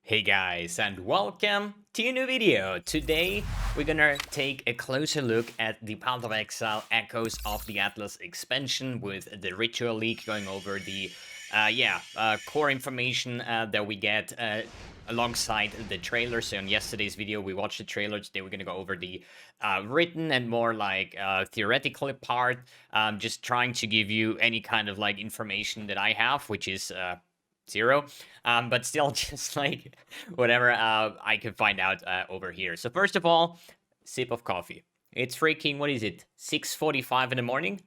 Hey guys, and welcome to a new video. Today we're gonna take a closer look at the Path of Exile Echoes of the Atlas expansion with the Ritual League, going over the core information that we get alongside the trailer. So in yesterday's video we watched the trailer. Today we're gonna go over the written and more like theoretical part, just trying to give you any kind of like information that I have, which is zero, but still just like whatever I can find out over here. So first of all, sip of coffee. It's freaking, what is it, 6:45 in the morning?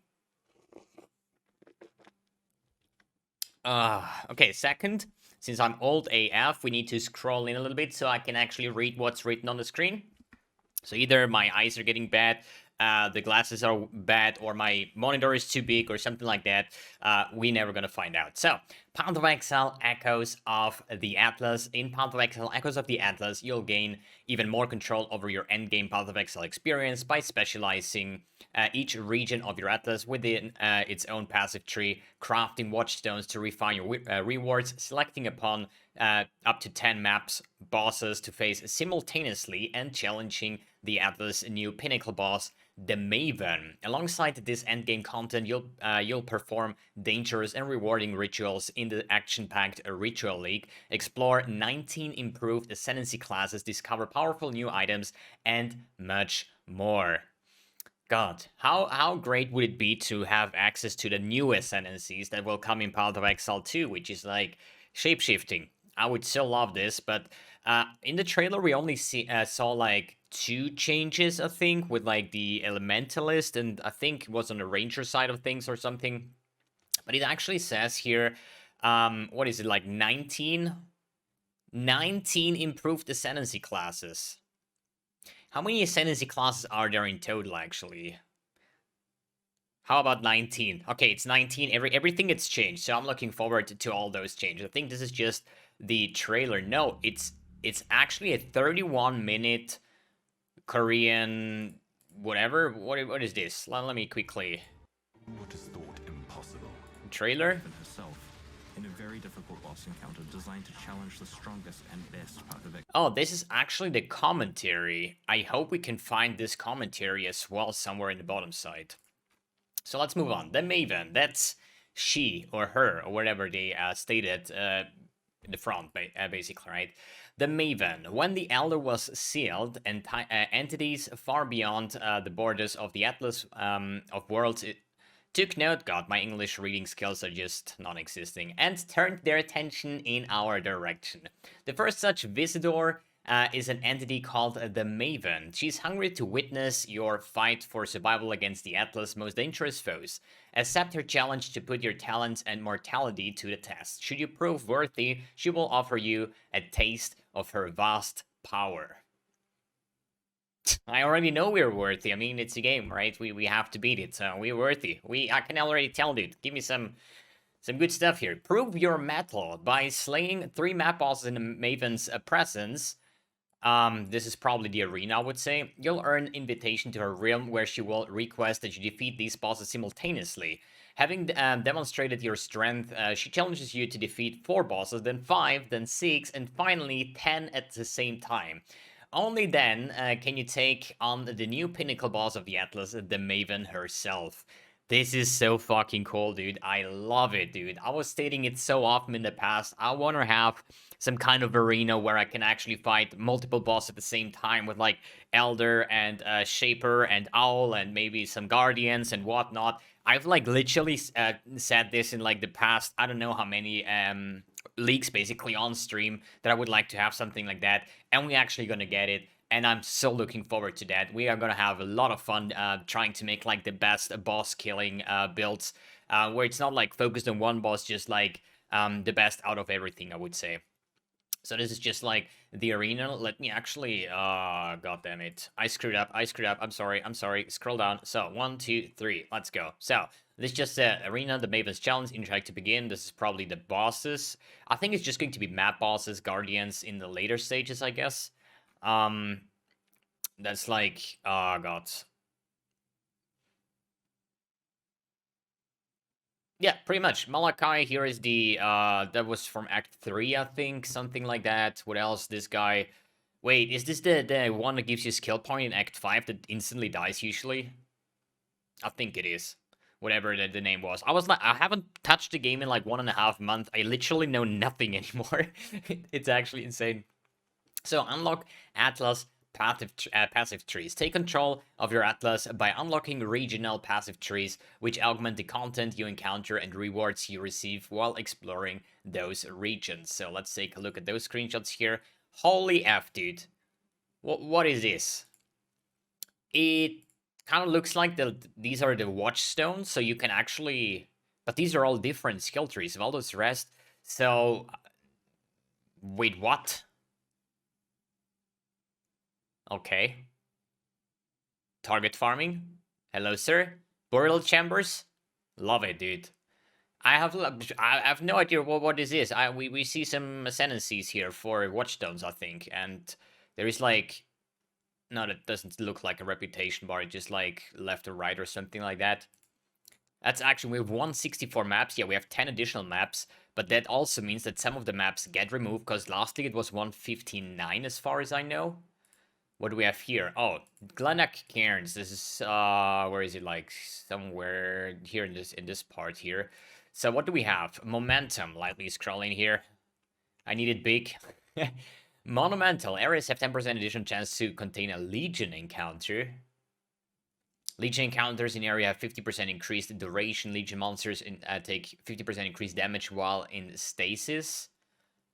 Okay, second, since I'm old AF, we need to scroll in a little bit so I can actually read what's written on the screen. So either my eyes are getting bad, the glasses are bad, or my monitor is too big, or something like that. We never gonna find out. So, Path of Exile Echoes of the Atlas. In Path of Exile Echoes of the Atlas, you'll gain even more control over your endgame Path of Exile experience by specializing each region of your Atlas within its own passive tree, crafting watchstones to refine your rewards, selecting upon up to 10 maps bosses to face simultaneously, and challenging the Atlas' new pinnacle boss, the Maven. Alongside this endgame content, you'll perform dangerous and rewarding rituals in the action-packed Ritual League, explore 19 improved ascendancy classes, discover powerful new items, and much more. God, how great would it be to have access to the new ascendancies that will come in Path of Exile 2, which is like shapeshifting. I would still love this, but in the trailer we only saw like 2 changes, I think, with like the Elementalist, and I think it was on the Ranger side of things or something. But it actually says here, what is it, like 19 improved ascendancy classes. How many ascendancy classes are there in total, actually? How about 19? Okay, it's 19. Everything gets changed, so I'm looking forward to all those changes. I think this is just the trailer. No, it's actually a 31-minute Korean whatever. What is this? Let me quickly. What is thought impossible? Trailer? Maven herself, in a very difficult boss encounter designed to challenge the strongest and best Path of Exile. Oh, this is actually the commentary. I hope we can find this commentary as well somewhere in the bottom side. So let's move on. The Maven, that's she or her or whatever they stated in the front, basically, right? The Maven. When the Elder was sealed, and entities far beyond the borders of the Atlas of Worlds took note, God, my English reading skills are just non-existing, and turned their attention in our direction. The first such visitor is an entity called the Maven. She's hungry to witness your fight for survival against the Atlas' most dangerous foes. Accept her challenge to put your talents and mortality to the test. Should you prove worthy, she will offer you a taste of her vast power. I already know we're worthy. I mean, it's a game, right? We have to beat it, so we're worthy. I can already tell, dude. Give me some good stuff here. Prove your mettle by slaying 3 map bosses in the Maven's presence. This is probably the arena, I would say. You'll earn invitation to her realm, where she will request that you defeat these bosses simultaneously. Having demonstrated your strength, she challenges you to defeat 4 bosses, then 5, then 6, and finally 10 at the same time. Only then can you take on the new pinnacle boss of the Atlas, the Maven herself. This is so fucking cool, dude. I love it, dude. I was stating it so often in the past. I want to have some kind of arena where I can actually fight multiple bosses at the same time with like Elder and Shaper and Owl and maybe some Guardians and whatnot. I've like literally said this in like the past, I don't know how many leaks basically on stream, that I would like to have something like that, and we're actually gonna get it. And I'm so looking forward to that. We are gonna have a lot of fun trying to make like the best boss killing builds, where it's not like focused on one boss, just like the best out of everything, I would say. So this is just like the arena. Let me actually, god damn it, I screwed up. I'm sorry. Scroll down. So 1, 2, 3, let's go. So this is just the arena, the Maven's challenge, interact to begin. This is probably the bosses. I think it's just going to be map bosses, guardians in the later stages, I guess. That's like, oh god. Yeah, pretty much. Malachi here is the that was from Act 3, I think, something like that. What else? This guy. Wait, is this the one that gives you a skill point in Act 5 that instantly dies usually? I think it is. Whatever the name was. I was like, I haven't touched the game in like 1.5 months. I literally know nothing anymore. It's actually insane. So unlock Atlas passive trees. Take control of your Atlas by unlocking regional passive trees, which augment the content you encounter and rewards you receive while exploring those regions. So let's take a look at those screenshots here. Holy F, dude. What is this? It kind of looks like these are the watchstones, so you can actually... But these are all different skill trees. Valdo's Rest. So... Wait, what? Okay. Target farming. Hello, sir. Burial chambers. Love it, dude. I have no idea what this is. We see some ascendancies here for watchstones, I think, and there is like... No, that doesn't look like a reputation bar. It's just like left or right or something like that. That's actually, we have 164 maps. Yeah, we have 10 additional maps. But that also means that some of the maps get removed, because lastly it was 159 as far as I know. What do we have here? Oh, Glenach Cairns. This is, where is it? Like, somewhere here in this part here. So what do we have? Momentum. Lightly scrolling here. I need it big. Monumental. Areas have 10% additional chance to contain a Legion encounter. Legion encounters in area have 50% increased duration. Legion monsters take 50% increased damage while in stasis.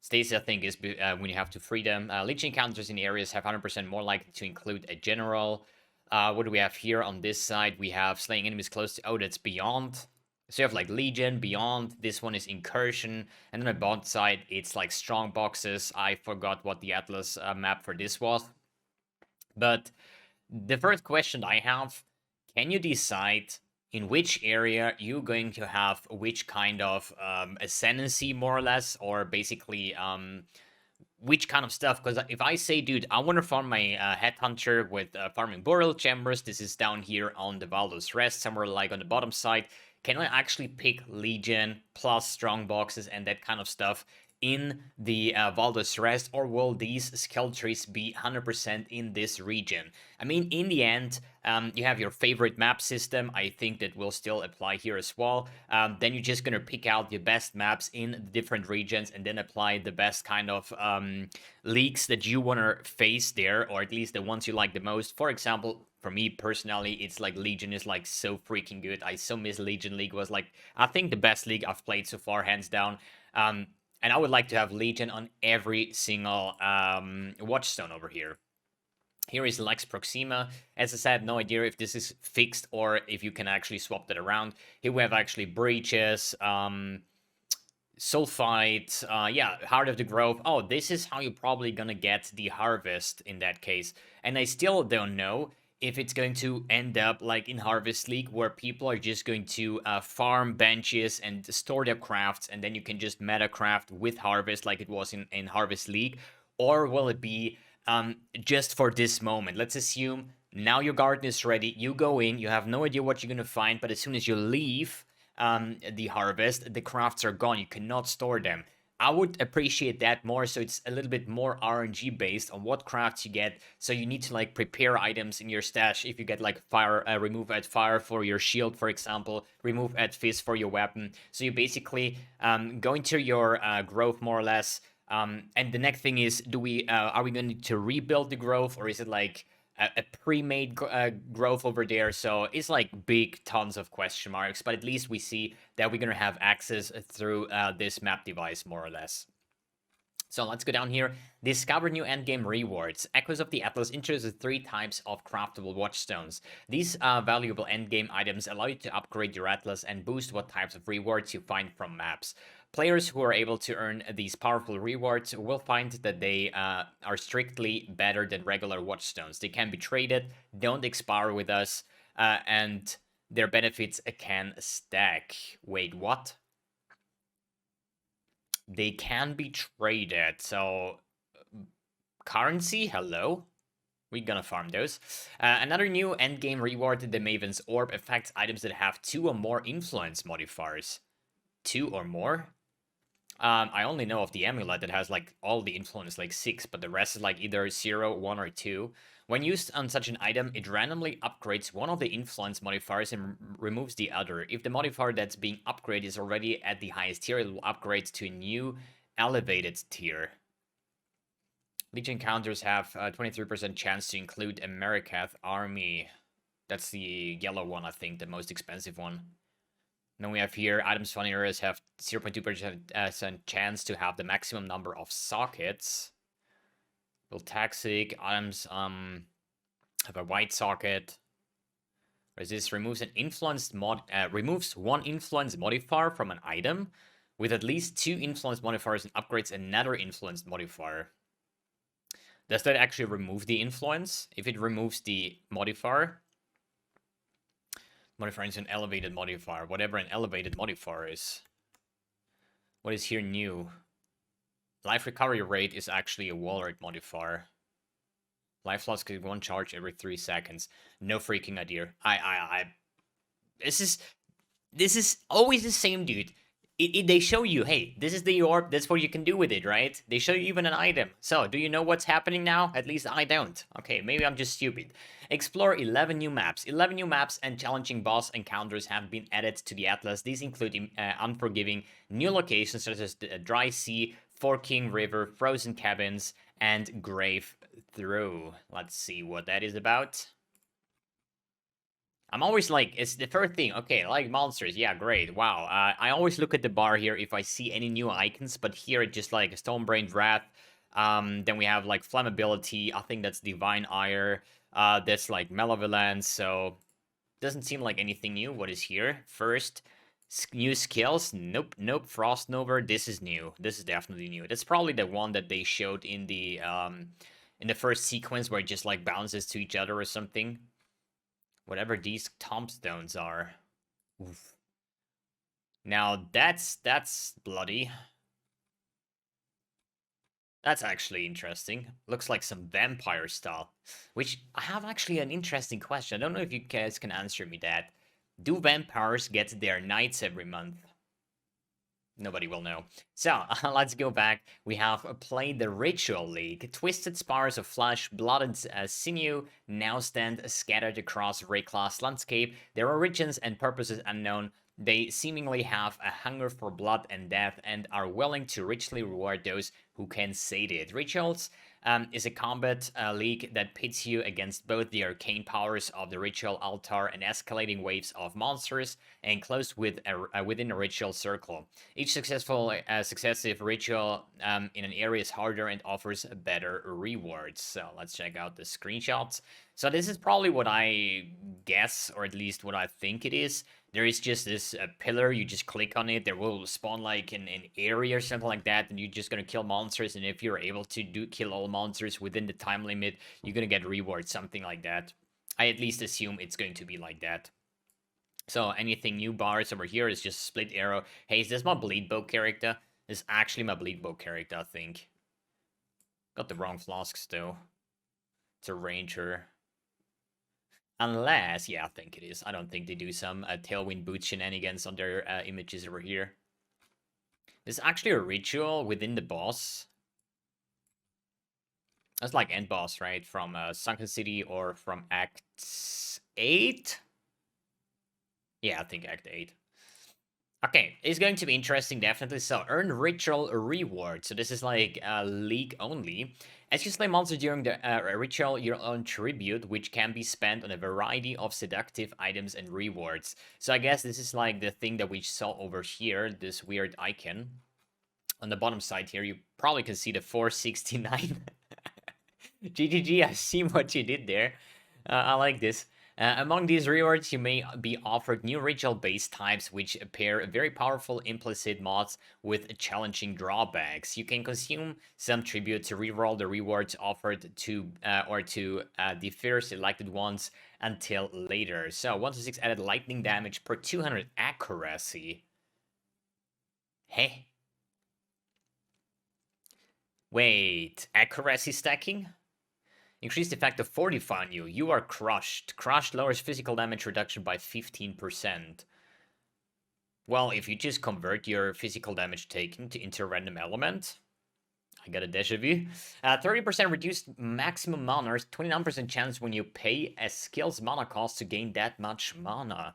Stasis, I think, is when you have to free them. Legion encounters in areas have 100% more likely to include a general. What do we have here on this side? We have slaying enemies close to... Oh, that's Beyond. So you have like Legion, Beyond, this one is Incursion, and then on the bottom side, it's like Strong Boxes. I forgot what the Atlas map for this was. But the first question I have, can you decide in which area you're going to have which kind of ascendancy, more or less, or basically which kind of stuff? Because if I say, dude, I want to farm my Headhunter with farming Burial Chambers, this is down here on the Valdo's Rest, somewhere like on the bottom side, can I actually pick Legion plus Strong Boxes and that kind of stuff in the Valdo's Rest, or will these skill trees be 100% in this region? I mean, in the end, you have your favorite map system. I think that will still apply here as well. Then you're just gonna pick out the best maps in the different regions and then apply the best kind of leagues that you wanna face there, or at least the ones you like the most. For example, for me personally, it's like Legion is like so freaking good. I so miss Legion League. Was like, I think, the best league I've played so far, hands down. And I would like to have Legion on every single watchstone over here. Here is Lex Proxima. As I said, no idea if this is fixed or if you can actually swap that around. Here we have actually Breaches, Sulfite, yeah, Heart of the Grove. Oh, this is how you're probably gonna get the Harvest in that case. And I still don't know if it's going to end up like in Harvest League, where people are just going to farm benches and store their crafts, and then you can just meta craft with Harvest like it was in Harvest League. Or will it be just for this moment? Let's assume now your garden is ready, you go in, you have no idea what you're going to find, but as soon as you leave the Harvest, the crafts are gone, you cannot store them. I would appreciate that more, so it's a little bit more RNG based on what crafts you get. So you need to like prepare items in your stash. If you get like fire, remove add fire for your shield, for example, remove add fist for your weapon. So you basically go into your growth more or less. And the next thing is, are we going to rebuild the growth, or is it like a pre-made growth over there? So it's like big tons of question marks, but at least we see that we're gonna have access through this map device, more or less. So let's go down here. Discover new endgame rewards. Echoes of the Atlas introduces 3 types of craftable watchstones. These valuable endgame items allow you to upgrade your Atlas and boost what types of rewards you find from maps. Players who are able to earn these powerful rewards will find that they are strictly better than regular watchstones. They can be traded, don't expire with us, and their benefits can stack. Wait, what? They can be traded, so currency, hello? We're gonna farm those. Another new endgame reward, the Maven's Orb, affects items that have 2 or more influence modifiers. 2 or more. I only know of the amulet that has like all the influence, like 6, but the rest is like either 0, 1, or 2. When used on such an item, it randomly upgrades one of the influence modifiers and removes the other. If the modifier that's being upgraded is already at the highest tier, it will upgrade to a new elevated tier. Legion counters have a 23% chance to include a Marikath army. That's the yellow one, I think, the most expensive one. Then we have here, items found in areas have 0.2% chance to have the maximum number of sockets. Voltaxic items have a white socket. Resist removes an influenced removes one influence modifier from an item with at least 2 influence modifiers and upgrades another influence modifier. Does that actually remove the influence? If it removes the modifier is an elevated modifier, whatever an elevated modifier is. What is here new? Life recovery rate is actually a wall rate modifier. Life loss gives 1 charge every 3 seconds. No freaking idea. This is always the same, dude. They show you, hey, this is the orb, that's what you can do with it, right? They show you even an item. So, do you know what's happening now? At least I don't. Okay, maybe I'm just stupid. Explore 11 new maps. 11 new maps and challenging boss encounters have been added to the Atlas. These include unforgiving new locations such as the Dry Sea, Forking River, Frozen Cabins, and Grave Through. Let's see what that is about. I'm always like, it's the first thing. Okay, like monsters. Yeah, great. Wow. I always look at the bar here if I see any new icons, but here it's just like Stonebrained Wrath. Then we have like Flammability. I think that's Divine Ire. That's like Malevolence. So doesn't seem like anything new. What is here? First, new skills. Nope, nope. Frost Nova. This is new. This is definitely new. That's probably the one that they showed in the first sequence where it just like bounces to each other or something. Whatever these tombstones are. Oof. Now that's bloody. That's actually interesting. Looks like some vampire style. Which, I have actually an interesting question. I don't know if you guys can answer me that. Do vampires get their nights every month? Nobody will know. So, let's go back. We have played the Ritual League. Twisted spars of flesh, blood, and sinew now stand scattered across Rayclass landscape. Their origins and purposes unknown. They seemingly have a hunger for blood and death and are willing to richly reward those who can sate it. Rituals is a combat league that pits you against both the arcane powers of the ritual altar and escalating waves of monsters enclosed within a ritual circle. Each successive ritual in an area is harder and offers better rewards. So let's check out the screenshots. So this is probably what I guess, or at least what I think it is. There is just this pillar, you just click on it, there will spawn like an area or something like that, and you're just gonna kill monsters, and if you're able to kill all monsters within the time limit, you're gonna get rewards, something like that. I at least assume it's going to be like that. So anything new bars over here is just split arrow. Hey, is this my bleed bow character? This is actually my bleed bow character, I think. Got the wrong flasks though. It's a ranger. Unless, yeah, I think it is. I don't think they do some Tailwind Boot shenanigans on their images over here. There's actually a ritual within the boss. That's like end boss, right? From Sunken City or from Act 8? Yeah, I think Act 8. Okay, it's going to be interesting, definitely. So, earn ritual reward. So this is like league only. As you slay monsters during the ritual, you'll earn tribute, which can be spent on a variety of seductive items and rewards. So I guess this is like the thing that we saw over here, this weird icon. On the bottom side here, you probably can see the 469. GGG, I see what you did there. I like this. Among these rewards, you may be offered new ritual-based types which pair very powerful implicit mods with challenging drawbacks. You can consume some tribute to reroll the rewards offered to or to defer selected ones until later. So 1 to 6 added lightning damage per 200 accuracy. Hey. Wait, accuracy stacking? Increased effect of Fortify on you. You are crushed. Crushed lowers physical damage reduction by 15%. Well, if you just convert your physical damage taken into a random element, I got a deja vu. 30% reduced maximum mana, 29% chance when you pay a skill's mana cost to gain that much mana.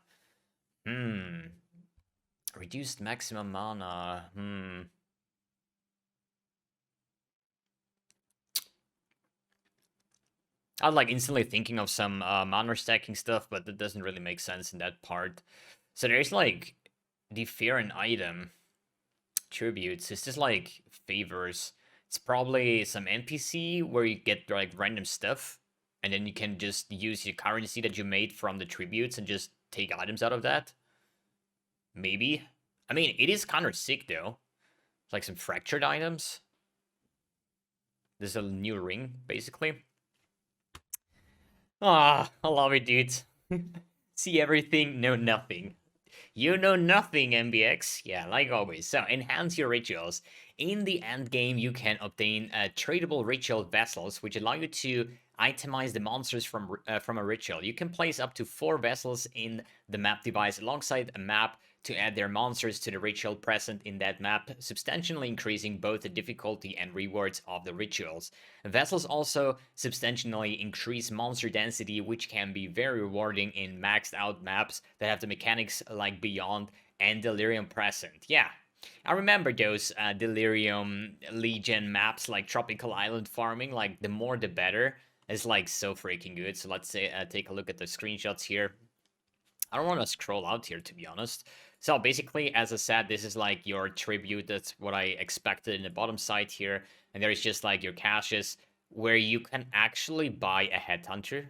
Reduced maximum mana. I'm like instantly thinking of some mana stacking stuff, but that doesn't really make sense in that part. So there's like defer an item. Tributes. It's just like favors. It's probably some NPC where you get like random stuff, and then you can just use your currency that you made from the tributes and just take items out of that. Maybe. I mean, it is kind of sick though. It's like some fractured items. There's a new ring, basically. Ah, I love it, dude. See everything, know nothing. You know nothing, mbX. Yeah, like always. So, enhance your rituals. In the end game, you can obtain tradable ritual vessels, which allow you to itemize the monsters from a ritual. You can place up to 4 vessels in the map device alongside a map to add their monsters to the ritual present in that map, substantially increasing both the difficulty and rewards of the rituals. Vessels also substantially increase monster density, which can be very rewarding in maxed out maps that have the mechanics like Beyond and Delirium present. Yeah, I remember those Delirium Legion maps like Tropical Island Farming, like the more the better. It's like so freaking good. So let's say take a look at the screenshots here. I don't want to scroll out here, to be honest. So basically, as I said, this is like your tribute. That's what I expected in the bottom side here. And there is just like your caches where you can actually buy a headhunter.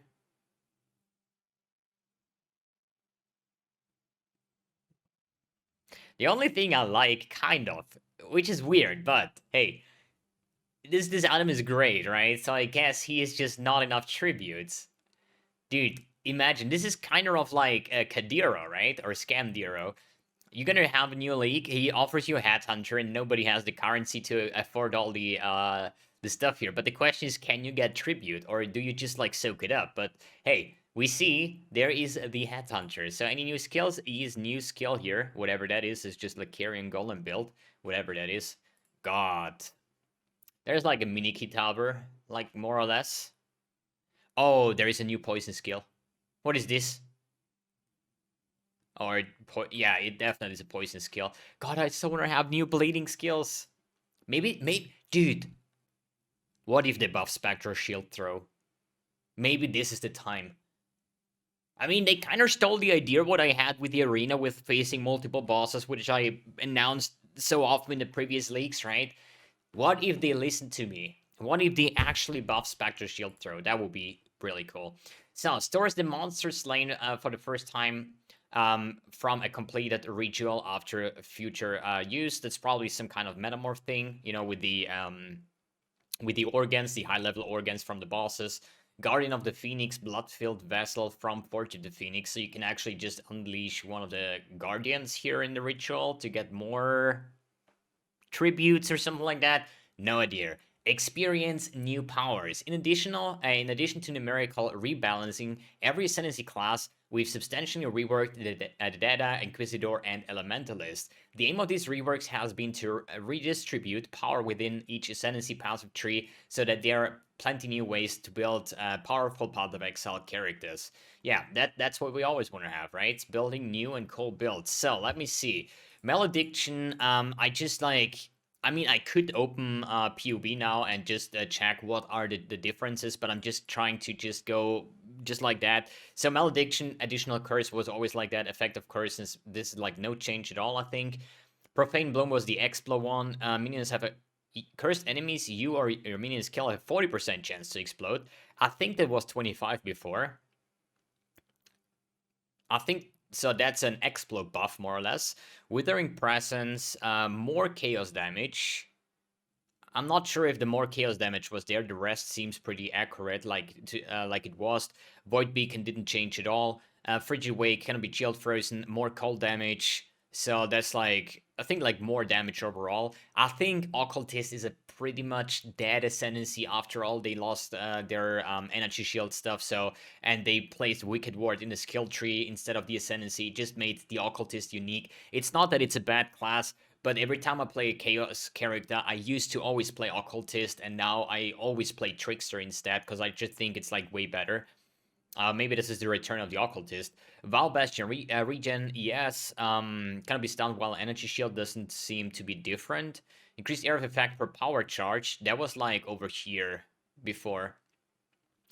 The only thing I like, kind of, which is weird, but hey, this item is great, right? So I guess he is just not enough tributes. Dude, imagine, this is kind of like a Kadiro, right? Or Scamdiro. You're gonna have a new league. He offers you a headhunter, and nobody has the currency to afford all the stuff here. But the question is, can you get tribute, or do you just like soak it up? But hey, we see there is the headhunter. So any new skills? His new skill here, whatever that is just like carrying golem build, whatever that is. God, there's like a mini Kitaber, like more or less. Oh, there is a new poison skill. What is this? Or, yeah, it definitely is a poison skill. God, I still want to have new bleeding skills. Maybe, dude. What if they buff Spectral Shield Throw? Maybe this is the time. I mean, they kind of stole the idea of what I had with the arena with facing multiple bosses, which I announced so often in the previous leaks, right? What if they listen to me? What if they actually buff Spectral Shield Throw? That would be really cool. So, stores the monster slain for the first time from a completed ritual after future use. That's probably some kind of metamorph thing, you know, with the organs, the high-level organs from the bosses. Guardian of the Phoenix, blood-filled vessel from Fortune the Phoenix. So you can actually just unleash one of the guardians here in the ritual to get more tributes or something like that. No idea. Experience new powers. In addition to numerical rebalancing, every ascendancy class we've substantially reworked the Data, Inquisitor, and Elementalist. The aim of these reworks has been to redistribute power within each ascendancy passive tree so that there are plenty new ways to build powerful Path of Exile characters. Yeah, that's what we always want to have, right? It's building new and cool builds. So let me see. Malediction, I just like... I mean, I could open PUB now and just check what are the differences, but I'm just trying to just go just like that. So Malediction, additional curse was always like that. Effective curse, this is like no change at all, I think. Profane Bloom was the Explo one. Minions have a... Cursed enemies you or your minions kill have 40% chance to explode. I think that was 25 before. I think... So that's an Explode buff, more or less. Withering Presence, more chaos damage. I'm not sure if the more chaos damage was there. The rest seems pretty accurate, like it was. Void Beacon didn't change at all. Frigid Wake can be shield frozen, more cold damage. So that's like, I think like more damage overall. I think Occultist is a pretty much dead ascendancy after all. They lost their energy shield stuff, so, and they placed Wicked Ward in the skill tree instead of the ascendancy. It just made the occultist unique. It's not that it's a bad class, but every time I play a chaos character, I used to always play occultist, and now I always play trickster instead, because I just think it's like way better. Maybe this is the return of the occultist. Val Bastion, regen, yes. Can be stunned while energy shield doesn't seem to be different. Increased area of effect per power charge. That was like over here before.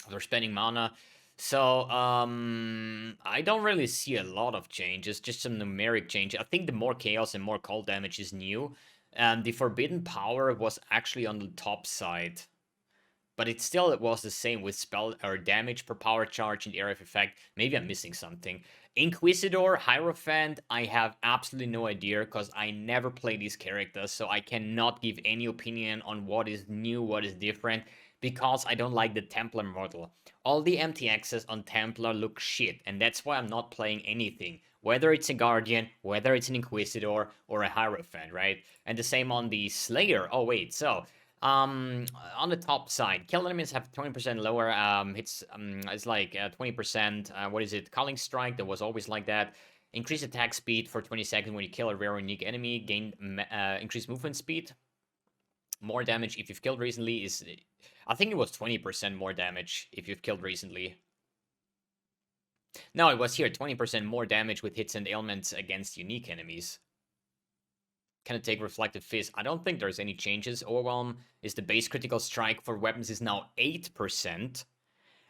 They're spending mana. So, I don't really see a lot of changes, just some numeric change. I think the more chaos and more cold damage is new. The forbidden power was actually on the top side. But it still was the same with spell or damage per power charge and area of effect. Maybe I'm missing something. Inquisitor, Hierophant, I have absolutely no idea because I never play these characters, so I cannot give any opinion on what is new, what is different, because I don't like the Templar model. All the MTXs on Templar look shit, and that's why I'm not playing anything. Whether it's a Guardian, whether it's an Inquisitor, or a Hierophant, right? And the same on the Slayer. Oh, wait, so... on the top side, kill enemies have 20% lower hits. It's like 20%. What is it? Calling strike. That was always like that. Increase attack speed for 20 seconds when you kill a rare or unique enemy. Gain increased movement speed. More damage if you've killed recently is. I think it was 20% more damage if you've killed recently. No, it was here 20% more damage with hits and ailments against unique enemies. Can it take Reflective Fist? I don't think there's any changes. Overwhelm is the base critical strike for weapons is now 8%.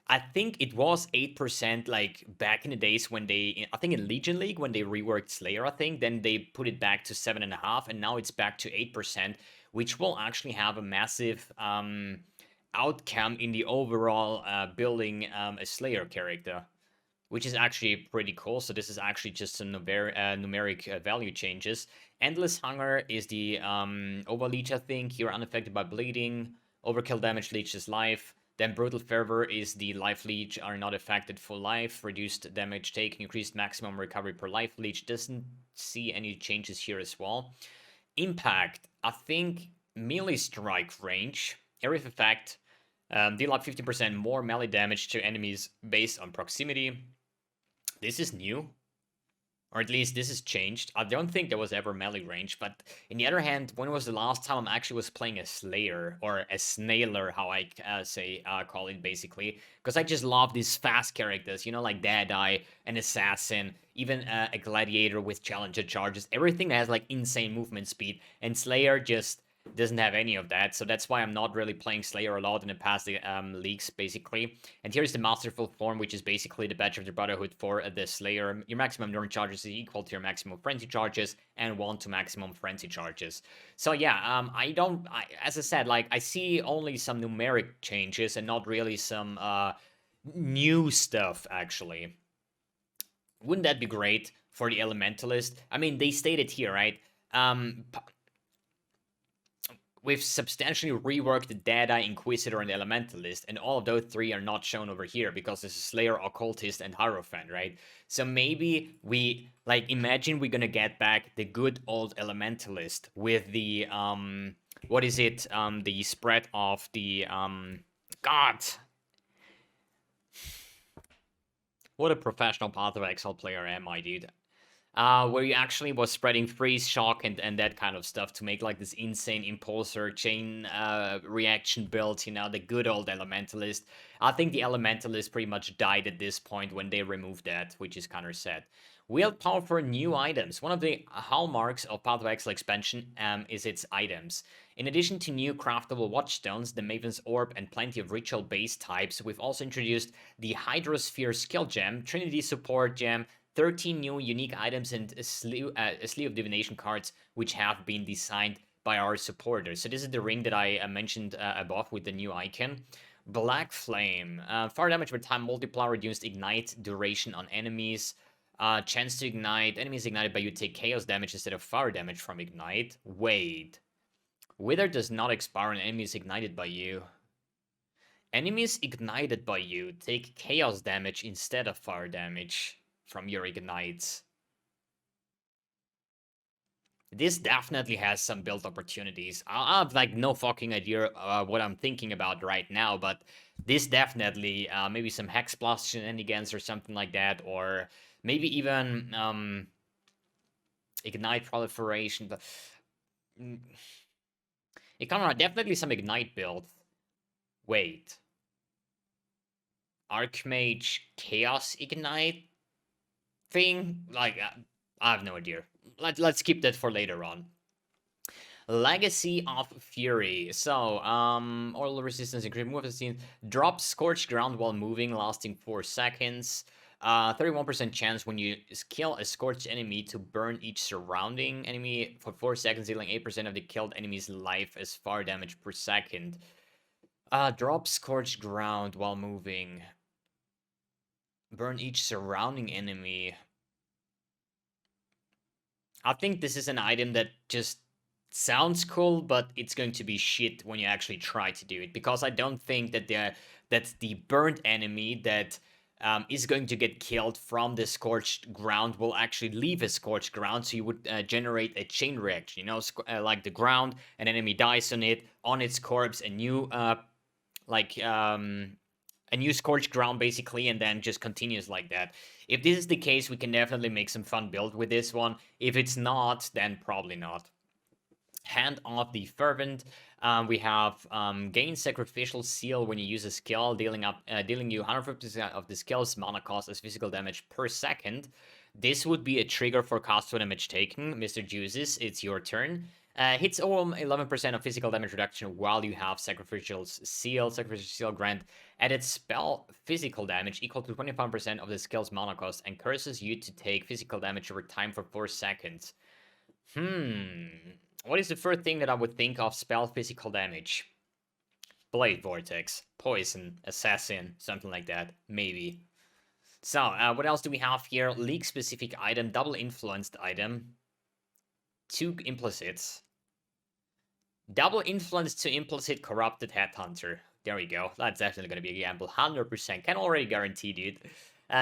I think it was 8% like back in the days when they, I think in Legion League, when they reworked Slayer, I think, then they put it back to 7.5%, and now it's back to 8%, which will actually have a massive outcome in the overall building a Slayer character, which is actually pretty cool. So this is actually just some numeric value changes. Endless Hunger is the Overleech, I think. You're unaffected by bleeding. Overkill damage leeches life. Then Brutal Fervor is the life leech, are not affected for life. Reduced damage taken, increased maximum recovery per life leech. Doesn't see any changes here as well. Impact, I think melee strike range. Area of effect, deal like 50% more melee damage to enemies based on proximity. This is new. Or at least this is changed. I don't think there was ever melee range, but on the other hand, when was the last time I actually was playing a Slayer, or a Snailer, how I call it basically, because I just love these fast characters, you know, like Deadeye, an Assassin, even a Gladiator with Challenger charges, everything that has like insane movement speed, and Slayer just doesn't have any of that, so that's why I'm not really playing Slayer a lot in the past leagues, basically. And here's the Masterful Form, which is basically the Badge of the Brotherhood for the Slayer. Your maximum Norn charges is equal to your maximum Frenzy charges, and 1 to maximum Frenzy charges. So yeah, as I said, like, I see only some numeric changes, and not really some new stuff, actually. Wouldn't that be great for the Elementalist? I mean, they stated here, right? We've substantially reworked the Deadeye, Inquisitor, and Elementalist, and all of those three are not shown over here because this is Slayer, Occultist, and Hierophant, right? So maybe we, like, imagine we're gonna get back the good old Elementalist with the, what is it? The spread of the, God! What a professional Path of Exile player am I, dude. Where you actually was spreading freeze, shock, and that kind of stuff to make like this insane impulsor chain reaction build, you know, the good old Elementalist. I think the Elementalist pretty much died at this point when they removed that, which is kind of sad. Willpower for new items. One of the hallmarks of Path of Exile expansion is its items. In addition to new craftable watchstones, the Maven's Orb, and plenty of ritual-based types, we've also introduced the Hydrosphere Skill Gem, Trinity Support Gem, 13 new unique items, and a slew of divination cards, which have been designed by our supporters. So this is the ring that I mentioned above with the new icon. Black Flame. Fire damage with time multiplier, reduced ignite duration on enemies. Chance to ignite. Enemies ignited by you take chaos damage instead of fire damage from ignite. Wait. Wither does not expire on enemies ignited by you. Enemies ignited by you take chaos damage instead of fire damage from your ignites. This definitely has some build opportunities. I have like no fucking idea what I'm thinking about right now, but this definitely maybe some Hex Blast shenanigans or something like that, or maybe even Ignite Proliferation. But it kind of definitely some Ignite build. Wait, Archmage Chaos Ignite thing? Like I have no idea. Let's keep that for later on. Legacy of Fury. So, oil resistance increase move as seen. Drop Scorched Ground while moving, lasting 4 seconds. 31% chance when you kill a scorched enemy to burn each surrounding enemy for 4 seconds, dealing 8% of the killed enemy's life as fire damage per second. Drop Scorched Ground while moving. Burn each surrounding enemy. I think this is an item that just sounds cool, but it's going to be shit when you actually try to do it, because I don't think that the burnt enemy that is going to get killed from the scorched ground will actually leave a scorched ground, so you would generate a chain reaction, you know, like the ground, an enemy dies on its corpse, a new a new scorched ground basically, and then just continues like that. If this is the case, we can definitely make some fun build with this one. If it's not, then probably not. Hand of the Fervent. We have gain Sacrificial Seal when you use a skill, dealing you 150% of the skill's mana cost as physical damage per second. This would be a trigger for cost 2 damage taken. Mr. Juices, it's your turn. Hits 11% of physical damage reduction while you have Sacrificial Seal. Sacrificial Seal grant added spell physical damage equal to 25% of the skill's mana cost and curses you to take physical damage over time for 4 seconds. What is the first thing that I would think of spell physical damage? Blade Vortex, Poison, Assassin, something like that, maybe. So, what else do we have here? League-specific item, double influenced item, 2 implicits. Double influence to implicit corrupted headhunter. There we go. That's definitely going to be a gamble. 100%. Can already guarantee, dude.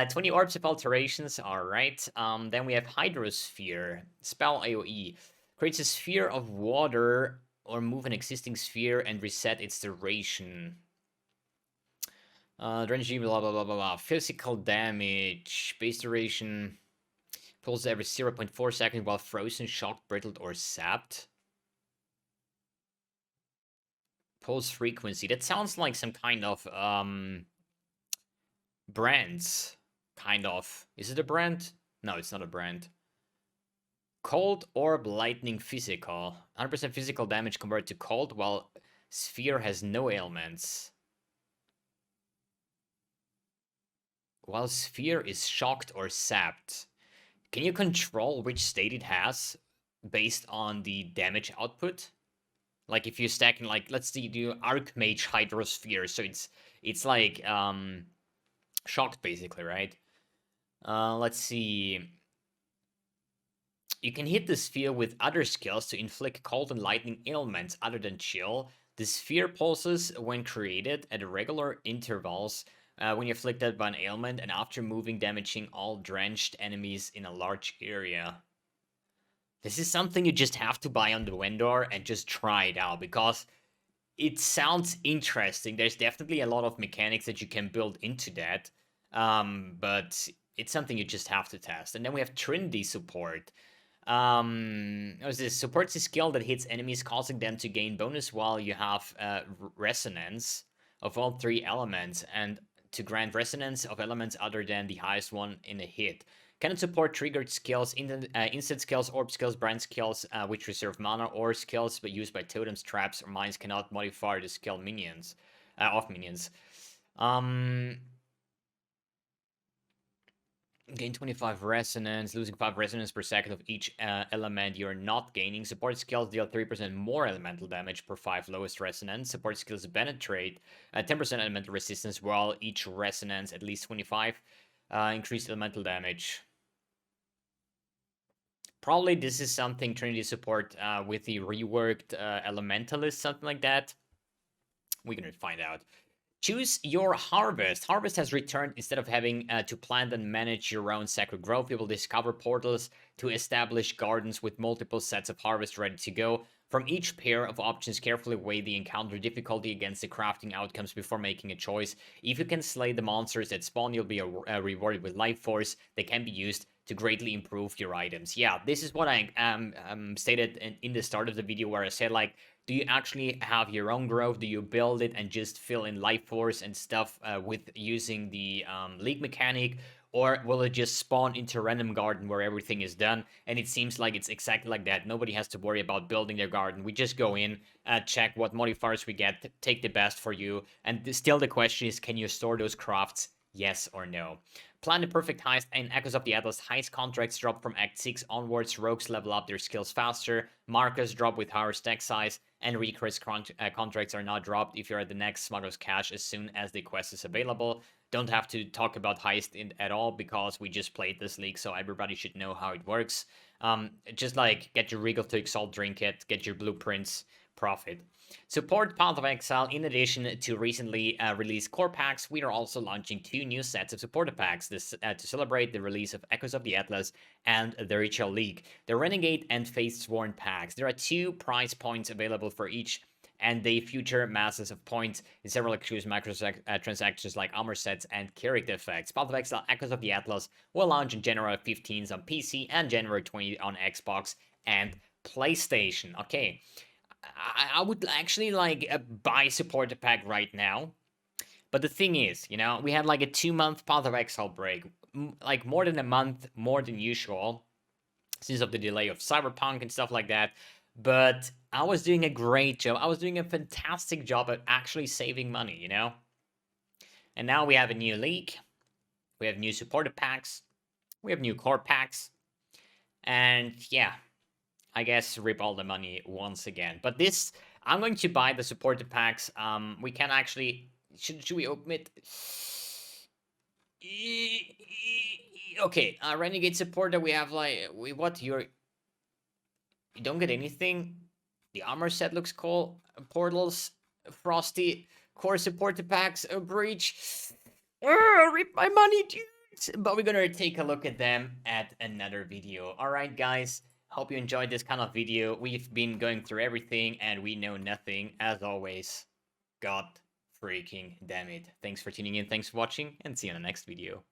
20 orbs of alterations. Alright. Then we have Hydrosphere. Spell AoE. Creates a sphere of water or move an existing sphere and reset its duration. Drench, blah, blah, blah, blah, blah. Physical damage. Base duration. Pulls every 0.4 seconds while frozen, shocked, brittled, or sapped. Pulse frequency. That sounds like some kind of brands. Kind of. Is it a brand? No, it's not a brand. Cold Orb Lightning Physical. 100% physical damage compared to cold, while Sphere has no ailments. While Sphere is shocked or sapped. Can you control which state it has based on the damage output? Like if you're stacking, like, let's see, do Archmage Hydrosphere, so it's like shocked basically, right? Let's see. You can hit the sphere with other skills to inflict cold and lightning ailments other than chill. The sphere pulses when created at regular intervals when you're afflicted by an ailment and after moving, damaging all drenched enemies in a large area. This is something you just have to buy on the vendor and just try it out, because it sounds interesting. There's definitely a lot of mechanics that you can build into that, but it's something you just have to test. And then we have Trinity Support. This supports a skill that hits enemies, causing them to gain bonus while you have resonance of all 3 elements, and to grant resonance of elements other than the highest one in a hit. Cannot support triggered skills, instant skills, orb skills, brand skills, which reserve mana, or skills but used by totems, traps, or mines cannot modify the skill minions, of minions. Gain 25 resonance, losing 5 resonance per second of each element you're not gaining. Support skills deal 3% more elemental damage per 5 lowest resonance. Support skills penetrate 10% elemental resistance, while each resonance at least 25 increased elemental damage. Probably this is something Trinity support with the reworked Elementalist, something like that. We're gonna find out. Choose your harvest. Harvest has returned. Instead of having to plant and manage your own sacred growth, you will discover portals to establish gardens with multiple sets of harvest ready to go. From each pair of options, carefully weigh the encounter difficulty against the crafting outcomes before making a choice. If you can slay the monsters that spawn, you'll be rewarded with life force that can be used to greatly improve your items. Yeah, this is what I stated in the start of the video, where I said, like, do you actually have your own growth? Do you build it and just fill in life force and stuff with using the league mechanic? Or will it just spawn into a random garden where everything is done? And it seems like it's exactly like that. Nobody has to worry about building their garden. We just go in, check what modifiers we get, take the best for you. And still the question is, can you store those crafts? Yes or no? Plan the perfect heist in Echoes of the Atlas. Heist contracts drop from Act 6 onwards. Rogues level up their skills faster. Markers drop with higher stack size. And recruits contracts are not dropped if you're at the next Smuggler's Cache as soon as the quest is available. Don't have to talk about heist at all because we just played this league, so everybody should know how it works. Just like get your Regal to Exalt trinket, get your blueprints, profit. Support Path of Exile. In addition to recently released core packs, we are also launching 2 new sets of supporter packs to celebrate the release of Echoes of the Atlas and the Ritual League. The Renegade and Faithsworn packs. There are 2 price points available for each, and they feature masses of points in several exclusive microtransactions like armor sets and character effects. Path of Exile Echoes of the Atlas will launch on January 15th on PC and January 20th on Xbox and PlayStation. Okay. I would actually like buy supporter pack right now, but the thing is, you know, we had like a 2-month Path of Exile break, like more than a month more than usual, since of the delay of Cyberpunk and stuff like that. But I was doing a great job. I was doing a fantastic job at actually saving money, you know. And now we have a new league, we have new supporter packs, we have new core packs, and yeah. I guess rip all the money once again. But this, I'm going to buy the supporter packs. We can actually, should we open it? Okay, Renegade supporter, we have like, what, you don't get anything? The armor set looks cool. Portals, Frosty, core supporter packs, a breach. Rip my money, dude! But we're gonna take a look at them at another video. Alright, guys. Hope you enjoyed this kind of video. We've been going through everything and we know nothing, as always. God freaking damn it. Thanks for tuning in, thanks for watching, and see you in the next video.